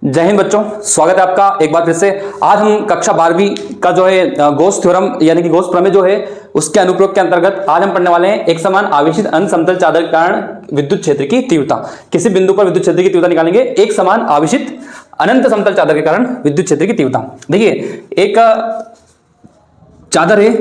जय हिंद बच्चों, स्वागत है आपका एक बार फिर से। आज हम कक्षा 12वीं का जो है गॉस थ्योरम यानी कि गॉस प्रमेय जो है उसके अनुप्रयोग के अंतर्गत आज हम पढ़ने वाले हैं। एक समान आवेशित अनंत समतल चादर के कारण विद्युत क्षेत्र की तीव्रता, किसी बिंदु पर विद्युत क्षेत्र की तीव्रता निकालेंगे। एक समान आवेशित अनंत समतल चादर के कारण विद्युत क्षेत्र की तीव्रता। देखिए, एक चादर है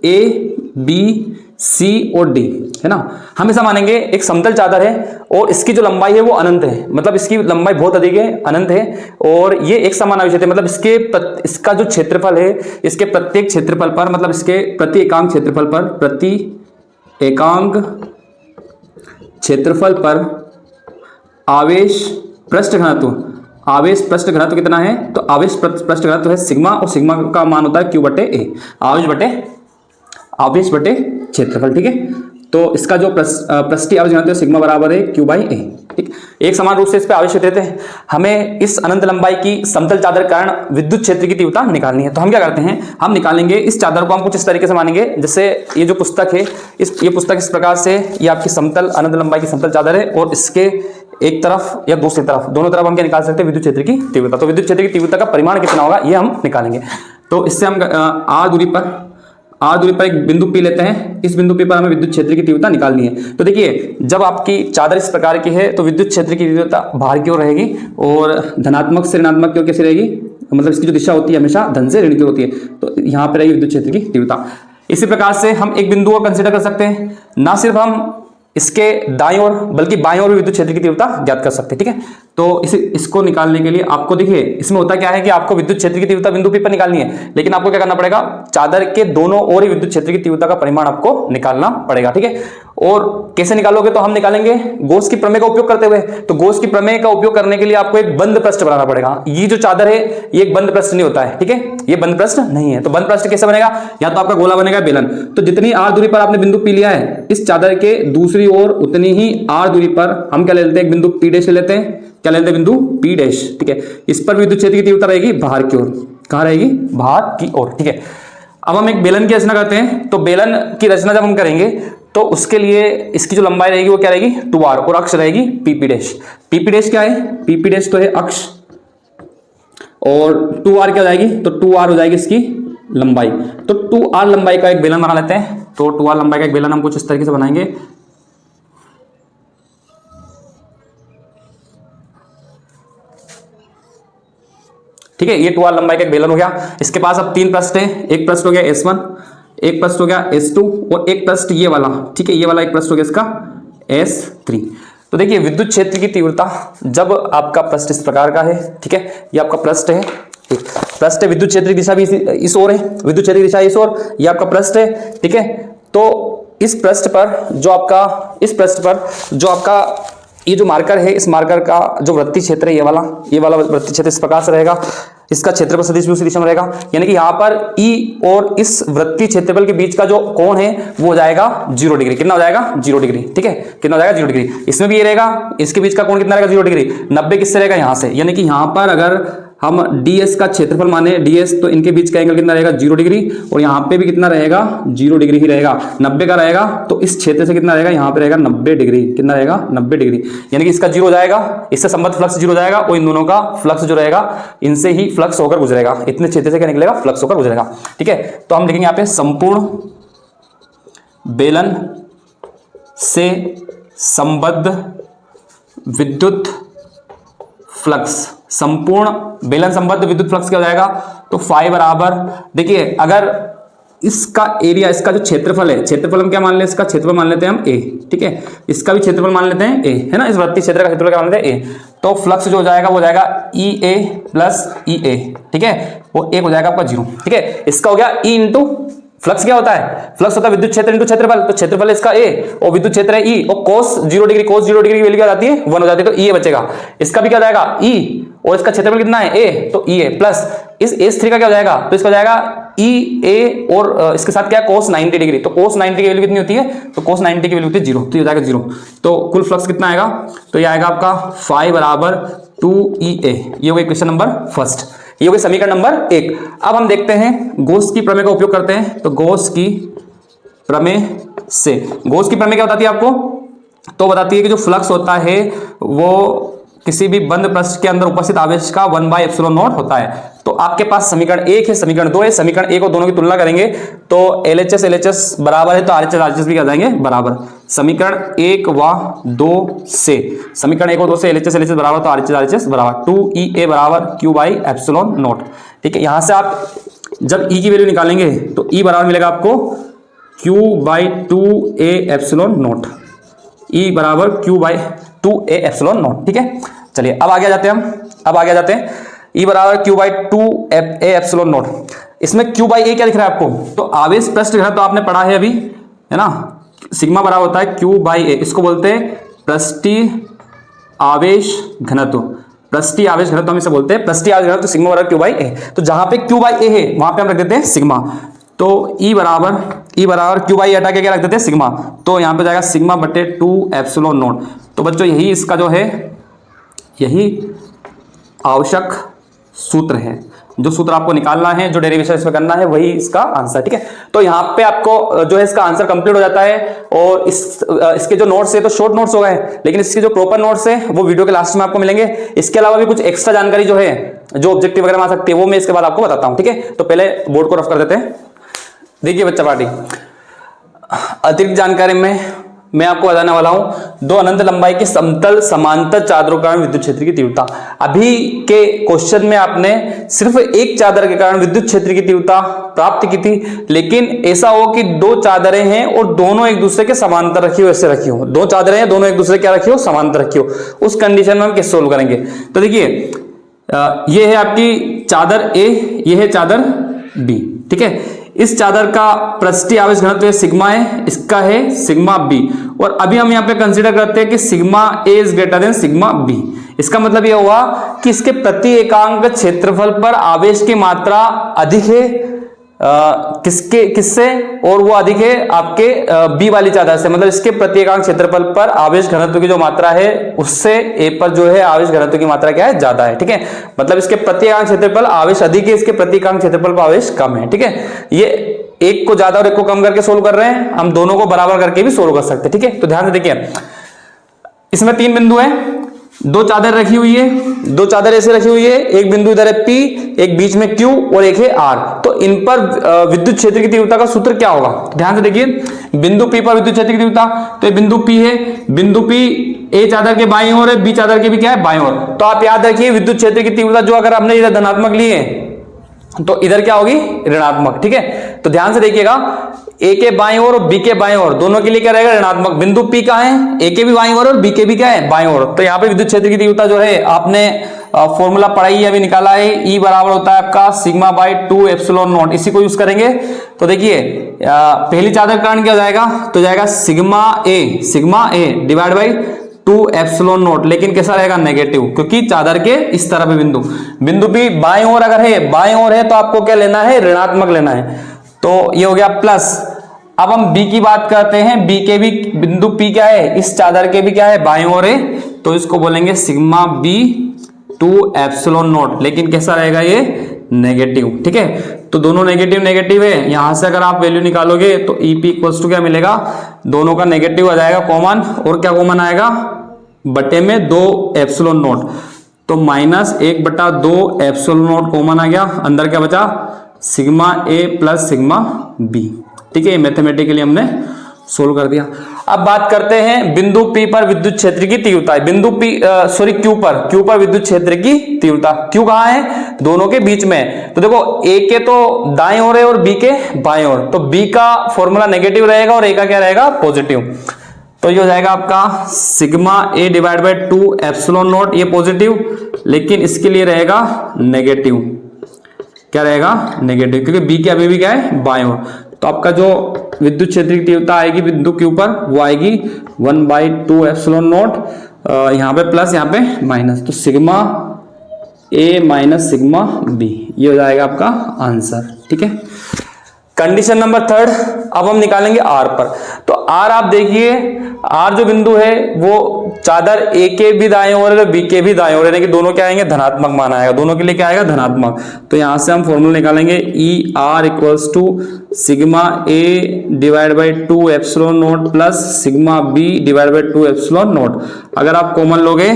ए बी सी और डी, है ना। हम ऐसा मानेंगे एक समतल चादर है और इसकी जो लंबाई है वो अनंत है, मतलब इसकी लंबाई बहुत अधिक है, अनंत है। और ये एक समान आवेशित है, मतलब इसका जो क्षेत्रफल है, इसके प्रत्येक क्षेत्रफल पर, मतलब इसके प्रति एकांक क्षेत्रफल पर, प्रति एकांक क्षेत्रफल पर आवेश पृष्ठ घनत्व कितना है? तो आवेश पृष्ठ घनत्व है सिग्मा, और सिग्मा का मान होता है क्यू बटे ए, आवेश बटे क्षेत्रफल। ठीक है, तो इसका जो पृष्ठीय आवेश घनत्व सिग्मा बराबर है क्यू बाई ए। ठीक, एक समान रूप से इस पे आवेश रहते हैं। हमें इस अनंत लंबाई की समतल चादर के कारण विद्युत क्षेत्र की तीव्रता निकालनी है। तो हम क्या करते हैं, हम निकालेंगे इस चादर को हम कुछ इस तरीके से मानेंगे, जैसे ये जो पुस्तक है, ये पुस्तक इस प्रकार से, ये आपकी समतल अनंत लंबाई की समतल चादर है और इसके एक तरफ या दूसरी तरफ, दोनों तरफ हम क्या निकाल सकते हैं? विद्युत क्षेत्र की तीव्रता। तो विद्युत क्षेत्र की तीव्रता का परिमाण कितना होगा ये हम निकालेंगे। तो इससे हम आर दूरी पर एक बिंदु पी लेते हैं। इस बिंदु पी पर हमें विद्युत क्षेत्र की तीव्रता निकालनी है। तो देखिए, जब आपकी चादर इस प्रकार की है तो विद्युत क्षेत्र की तीव्रता बाहर की ओर रहेगी और धनात्मक से ऋणात्मक की ओर कैसी रहेगी, मतलब इसकी जो दिशा होती है हमेशा धन से ऋण की होती है। तो यहाँ पर रहेगी विद्युत क्षेत्र की तीव्रता। इसी प्रकार से हम एक बिंदु और कंसीडर कर सकते हैं, ना सिर्फ हम इसके दाईं ओर बल्कि बाईं ओर भी विद्युत क्षेत्र की तीव्रता ज्ञात कर सकते हैं। ठीक है, तो इसको निकालने के लिए आपको देखिए, इसमें होता क्या है कि आपको विद्युत क्षेत्र की तीव्रता बिंदु P पर निकालनी है, लेकिन आपको क्या करना पड़ेगा? चादर के दोनों ओर ही विद्युत क्षेत्र की तीव्रता का परिमाण आपको निकालना पड़ेगा। ठीक है, और कैसे निकालोगे? तो हम निकालेंगे गॉस की प्रमेय का उपयोग करते हुए। तो गॉस की प्रमेय का उपयोग करने के लिए आपको एक बंद पृष्ठ बनाना पड़ेगा। ये जो चादर है ये एक बंद पृष्ठ नहीं होता है। ठीक है, ये बंद पृष्ठ नहीं है। तो बंद पृष्ठ कैसे बनेगा? या तो आपका गोला बनेगा बेलन। तो जितनी आर दूरी पर आपने बिंदु पी लिया है, इस चादर के दूसरी ओर उतनी ही आर दूरी पर हम क्या ले लेते हैं? एक बिंदु पी डैश ले लेते हैं। क्या लेते हैं? बिंदु पी डैश। ठीक है, इस पर विद्युत क्षेत्र की तीव्रता रहेगी बाहर की ओर। कहां रहेगी? बाहर की ओर। ठीक है, अब हम एक बेलन की रचना करते हैं। तो बेलन की रचना जब हम करेंगे तो उसके लिए इसकी जो लंबाई रहेगी वो क्या रहेगी? 2r, और अक्ष रहेगी पीपी डैश। पीपी डैश क्या है? पीपी डैश तो है अक्ष, और 2r क्या हो जाएगी? तो 2r हो जाएगी इसकी लंबाई। तो 2r लंबाई का एक बेलन बना लेते हैं। तो 2r लंबाई का एक बेलन हम कुछ इस तरीके से बनाएंगे। ठीक है, ये 2r लंबाई का एक बेलन हो गया। इसके पास अब 3 पृष्ठ हैं। एक पृष्ठ हो गया S1, एक पृष्ठ हो गया S2 और एक पृष्ठ ये वाला। ठीक है, ये वाला एक पृष्ठ हो गया इसका S3। तो देखिए, विद्युत क्षेत्र की तीव्रता जब आपका पृष्ठ इस प्रकार का है, ठीक है, ये आपका पृष्ठ है, एक पृष्ठ है, विद्युत क्षेत्र की दिशा भी इस ओर है, विद्युत क्षेत्र की दिशा इस ओर, ये आपका पृष्ठ है। ठीक है, तो इस पृष्ठ पर जो आपका ये जो मार्कर है, इस मार्कर का जो वृत्तीय क्षेत्र है, ये वाला वृत्तीय क्षेत्र इस प्रकार से रहेगा। इसका क्षेत्रफल सदिश भी उसी दिशा में रहेगा, यानी कि यहाँ पर E और इस वृत्तीय क्षेत्रफल के बीच का जो कोण है वो हो जाएगा 0 डिग्री। कितना हो जाएगा? 0 डिग्री। ठीक है, कितना हो जाएगा? 0 डिग्री। इसमें भी ये रहेगा, इसके बीच का कोण कितना रहेगा? 0 डिग्री। 90 किससे रहेगा? यहाँ से, यानी कि यहाँ पर अगर हम ds का क्षेत्रफल माने ds, तो इनके बीच का एंगल कितना रहेगा? 0 डिग्री। और यहाँ पे भी कितना रहेगा? 0 डिग्री ही रहेगा। 90 का रहेगा, तो इस क्षेत्र से कितना रहेगा? यहाँ पे रहेगा 90 डिग्री। कितना रहेगा? 90 डिग्री, यानी कि इसका 0 हो जाएगा, इससे संबद्ध फ्लक्स 0 हो जाएगा, और इन दोनों का फ्लक्स जो रहेगा इनसे ही फ्लक्स होकर गुजरेगा। इतने क्षेत्र से क्या निकलेगा? फ्लक्स होकर गुजरेगा। ठीक है, तो हम लिखेंगे यहाँ पे संपूर्ण बेलन से संबद्ध विद्युत फ्लक्स, संपूर्ण बेलन संबद्ध विद्युत फ्लक्स क्या हो जाएगा? तो फाई बराबर, देखिए, अगर इसका एरिया, इसका जो क्षेत्रफल है, क्षेत्रफल हम क्या मान लें? इसका क्षेत्रफल मान लेते हैं हम a। ठीक है, इसका भी क्षेत्रफल मान लेते हैं a, है ना। इस वृत्तीय क्षेत्र का क्षेत्रफल क्या मान लेते हैं? a। तो फ्लक्स जो हो जाएगा वो हो जाएगा EA प्लस EA। ठीक है, वो एक हो जाएगा आपका 0। ठीक है, इसका हो गया E इंटू फ्लक्स। क्या होता है? फ्लक्स होता है विद्युत क्षेत्र इंटू क्षेत्रफल। तो क्षेत्रफल है इसका A और विद्युत क्षेत्र है E, और cos 0 डिग्री की वैल्यू क्या जाती है? 1 हो जाती है, तो EA बचेगा। इसका भी क्या हो जाएगा? E, और इसका क्षेत्रफल कितना है? A, तो EA प्लस इस S3 का क्या हो जाएगा? तो इसका हो जाएगा EA, और इसके साथ क्या है? cos 90 degree. तो cos 90 की वैल्यू कितनी होती है? तो cos 90 की वैल्यू होती है 0, तो ये हो जाएगा 0। तो कुल फ्लक्स कितना आएगा? तो ये आएगा आपका फाई बराबर 2EA। ये हो गया क्वेश्चन नंबर फर्स्ट, ये हो गया समीकरण नंबर 1। अब हम देखते हैं गॉस की प्रमेय का उपयोग करते हैं। तो गॉस की प्रमेय क्या बताती है आपको? तो बताती है कि जो फ्लक्स होता है वो किसी भी बंद पृष्ठ के अंदर उपस्थित आवेश का 1/ε0 होता है। तो आपके पास समीकरण 1 है, समीकरण 2 है। समीकरण 1 और दोनों की तुलना करेंगे तो LHS बराबर है, तो RHS भी क्या जाएंगे बराबर। समीकरण 1 व 2 से, समीकरण 1 और 2 से LHS बराबर, तो RHS बराबर 2EA बराबर Q/ε0। ठीक है, यहां से आप जब E की वैल्यू निकालेंगे तो E बराबर मिलेगा आपको Q/2A/ε0। E बराबर Q/2A/ε0। ठीक है, चलिए अब आगे जाते हैं हम। E बराबर Q/2A/ε0। इसमें Q/A क्या दिख रहा है आपको? तो आवेश पृष्ठ घनत्व तो आपने पढ़ा है अभी, है ना, सिग्मा बराबर होता है Q/A। इसको बोलते हैं पृष्ठीय आवेश घनत्व। पृष्ठीय आवेश घनत्व हम इसे बोलते हैं पृष्ठीय आवेश घनत्व, सिग्मा बराबर Q/A। तो जहां पे Q/A है वहां पे हम रख देते हैं सिग्मा। तो E बराबर Q/A हटा के क्या रख देते हैं सिग्मा। तो यहां पे जाएगा सिग्मा बटे 2ε0। तो बच्चों यही इसका जो है, यही आवश्यक सूत्र है। जो सूत्र आपको निकालना है, जो डेरिवेशन इसमें करना है, वही इसका आंसर। ठीक है, तो यहाँ पे आपको जो है इसका आंसर कंप्लीट हो जाता है। और इसके जो नोट्स है तो शॉर्ट नोट्स हो गए, लेकिन इसके जो प्रॉपर नोट्स है वो वीडियो के लास्ट में आपको मिलेंगे। इसके अलावा भी कुछ एक्स्ट्रा जानकारी जो है, जो ऑब्जेक्टिव वगैरह में आ सकती है, वो मैं इसके बाद आपको बताता हूँ। ठीक है, तो पहले बोर्ड को रफ कर देते हैं। देखिए बच्चा पार्टी, अतिरिक्त जानकारी में मैं आपको बताने वाला हूं दो अनंत लंबाई के समतल समांतर चादरों के कारण विद्युत क्षेत्र की तीव्रता। अभी के क्वेश्चन में आपने सिर्फ एक चादर के कारण विद्युत क्षेत्र की तीव्रता प्राप्त की थी, लेकिन ऐसा हो कि दो चादरें हैं और दोनों एक दूसरे के समांतर रखी हो, ऐसे रखी हो। दो चादरें हैं, दोनों एक दूसरे क्या रखी हो, समांतर रखी हो। उस कंडीशन में हम कैसे सोल्व करेंगे? तो देखिए, ये है आपकी चादर A, ये है चादर B। ठीक है, इस चादर का पृष्ठीय आवेश घनत्व सिग्मा है, इसका है सिग्मा B। और अभी हम यहाँ पे कंसीडर करते हैं कि sigma A is greater than sigma B। इसका मतलब यह हुआ कि इसके प्रति एकांक क्षेत्रफल पर आवेश की मात्रा अधिक है किससे, और वो अधिक है आपके B वाली चादर से। मतलब इसके प्रति एकांक क्षेत्रफल पर आवेश घनत्व की जो मात्रा है उससे A पर जो है आवेश घनत्व की मात्रा क्या है, ज्यादा है। ठीक है, मतलब इसके प्रति एकांक क्षेत्रफल आवेश अधिक है, इसके प्रति एकांक क्षेत्रफल पर आवेश कम है। ठीक है, ये एक को ज्यादा और एक को कम करके सोल्व कर रहे हैं, हम दोनों को बराबर करके भी सोल्व कर सकते हैं। ठीक है, तो ध्यान से देखिए, इसमें 3 बिंदु हैं, दो चादर रखी हुई है, दो चादर ऐसे रखी हुई है, एक बिंदु इधर है P, एक बीच में Q और एक है R। तो इन पर विद्युत क्षेत्र की तीव्रता का सूत्र क्या होगा? ध्यान से देखिए, बिंदु P पर विद्युत क्षेत्र की तीव्रता, तो ये बिंदु P है, बिंदु P A चादर के बाईं ओर है, B चादर के भी क्या है, बाईं ओर। तो आप याद रखिए विद्युत क्षेत्र की तीव्रता जो अगर हमने इधर धनात्मक ली है तो इधर क्या होगी, ऋणात्मक। ठीक है, तो ध्यान से देखिएगा, A के बाईं ओर और B के बाईं ओर दोनों के लिए क्या रहेगा, ऋणात्मक। बिंदु P का है, A के भी बाईं ओर और B के भी क्या है, बाईं ओर। तो यहाँ पे विद्युत क्षेत्र की तीव्रता जो है आपने फॉर्मूला पढ़ाई है, अभी निकाला है, E बराबर होता है आपका सिग्मा बाई 2ε0। इसी को यूज करेंगे। तो देखिए पहली चादर का कारण क्या हो जाएगा, तो जाएगा सिग्मा A डिवाइड बाई 2ε0, लेकिन कैसा रहेगा, नेगेटिव, क्योंकि चादर के इस तरफ है बिंदु P बाईं ओर अगर है, बाईं ओर है तो आपको क्या लेना है, ऋणात्मक लेना है। तो ये हो गया प्लस। अब हम B की बात करते हैं, B के भी बिंदु P क्या है, इस चादर के भी क्या है, बाईं ओर है, तो इसको बोलेंगे सिग्मा B 2ε0, लेकिन कैसा रहेगा, ये नेगेटिव। ठीक है, तो दोनों नेगेटिव है। यहां से अगर आप वैल्यू निकालोगे तो EP इक्वल्स टू क्या मिलेगा, दोनों का नेगेटिव आ जाएगा कॉमन, और क्या कॉमन आएगा, बटे में 2ε0, तो -1/2ε0 कॉमन आ गया। अंदर क्या बचा, sigma A plus sigma B। ठीक है, मैथमेटिकली हमने सोल्व कर दिया। अब बात करते हैं बिंदु P पर विद्युत क्षेत्र की तीव्रता। बिंदु Q पर विद्युत क्षेत्र की तीव्रता, Q कहाँ है, दोनों के बीच में। तो देखो A के तो दाएं ओर है और B के बाएं ओर, तो B का फॉर्मूला नेगेटिव रहेगा और A का क्या रहेगा, पॉजिटिव। तो ये हो जाएगा आपका सिग्मा A डिवाइड बाई 2ε0, ये पॉजिटिव, लेकिन इसके लिए रहेगा नेगेटिव। क्या रहेगा, नेगेटिव, क्योंकि B के अभी भी क्या है, बाएं ओर। तो आपका जो विद्युत क्षेत्र की तीव्रता आएगी बिंदु Q पर, वो आएगी 1/2ε0, यहाँ पे प्लस यहाँ पे माइनस, तो sigma A minus sigma B, ये हो जाएगा आपका आंसर। ठीक है, कंडीशन नंबर 3 अब हम निकालेंगे R पर। तो R आप देखिए आर जो बिंदु है वो चादर ए के भी दाएं ओर है, बी के भी दाएं ओर है, यानी कि दोनों क्या आएंगे, धनात्मक मान आएगा, दोनों के लिए क्या आएगा, धनात्मक। तो यहां से हम फॉर्मूला निकालेंगे E R equals to sigma A divide by 2 epsilon naught plus sigma B divide by 2 epsilon naught. अगर आप कॉमन लोगे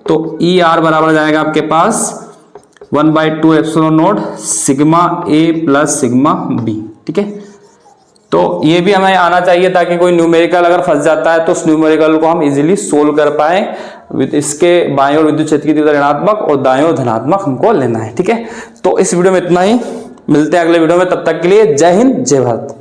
तो ई आर बराबर जाएगा आपके पास 1/2 epsilon naught sigma A plus sigma B. ठीक है, तो ये भी हमें आना चाहिए ताकि कोई न्यूमेरिकल अगर फंस जाता है तो उस न्यूमेरिकल को हम इजीली सोल्व कर पाए। इसके बाएं ओर विद्युत क्षेत्र की तीव्रता ऋणात्मक और दाएं ओर धनात्मक हमको लेना है। ठीक है, तो इस वीडियो में इतना ही, मिलते हैं अगले वीडियो में, तब तक के लिए जय हिंद जय भारत।